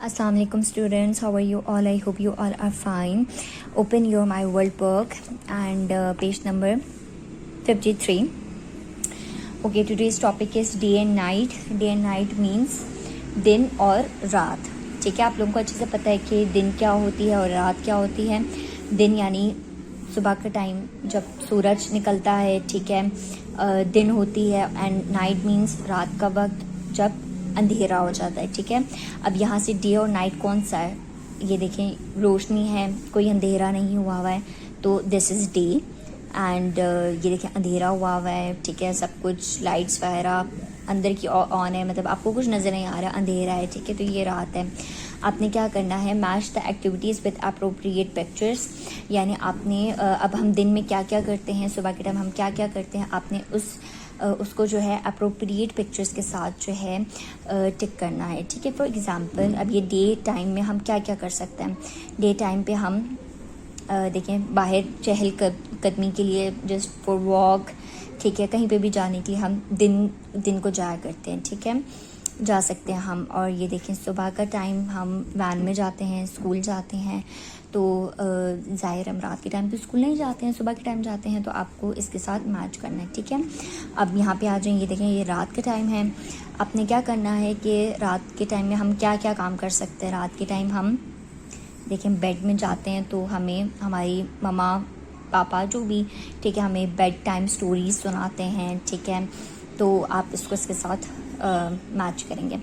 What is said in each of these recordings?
Assalamualaikum students, how are you all? I hope you all are fine. Open your My World book and page number 53. Okay, today's topic is day and night. Day and night means दिन और रात. ठीक है, आप लोगों को अच्छे से पता है कि दिन क्या होती है और रात क्या होती है. दिन यानी सुबह का टाइम जब सूरज निकलता है, ठीक है, दिन होती है. एंड नाइट मीन्स रात का वक्त जब अंधेरा हो जाता है. ठीक है, अब यहाँ से डे और नाइट कौन सा है? ये देखें, रोशनी है, कोई अंधेरा नहीं हुआ है, तो दिस इज़ डे. एंड ये देखें, अंधेरा हुआ है, ठीक है, सब कुछ लाइट्स वगैरह अंदर की ऑन है, मतलब आपको कुछ नज़र नहीं आ रहा, अंधेरा है. ठीक है, तो ये रात है. आपने क्या करना है, match the activities with appropriate pictures. यानी आपने अब हम दिन में क्या क्या करते हैं, सुबह के टाइम हम क्या क्या करते हैं, आपने उसको जो है अप्रोप्रिएट पिक्चर्स के साथ जो है टिक करना है. ठीक है, फॉर एग्जांपल अब ये डे टाइम में हम क्या क्या कर सकते हैं. डे टाइम पे हम देखें, बाहर चहल कदमी के लिए, जस्ट फॉर वॉक, ठीक है, कहीं पे भी जाने के लिए हम दिन को जाया करते हैं. ठीक है, जा सकते हैं हम. और ये देखें, सुबह का टाइम हम वैन में जाते हैं, स्कूल जाते हैं, तो ज़ाहिर हम रात के टाइम पे स्कूल नहीं जाते हैं, सुबह के टाइम जाते हैं, तो आपको इसके साथ मैच करना है. ठीक है, अब यहाँ पे आ जाएं. ये देखें, ये रात का टाइम है. आपने क्या करना है कि रात के टाइम में हम क्या क्या काम कर सकते हैं. रात के टाइम हम देखें बेड में जाते हैं, तो हमें हमारी मम्मा पापा जो भी, ठीक है, हमें बेड टाइम स्टोरीज सुनाते हैं. ठीक है, तो आप इसके साथ मैच करेंगे.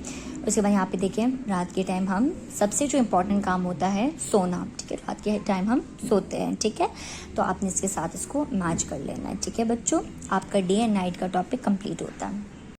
उसके बाद यहाँ पे देखें, रात के टाइम हम सबसे जो इम्पोर्टेंट काम होता है सोना. ठीक है, रात के टाइम हम सोते हैं. ठीक है, तो आपने इसके साथ इसको मैच कर लेना है. ठीक है बच्चों, आपका डे एंड नाइट का टॉपिक कंप्लीट होता है.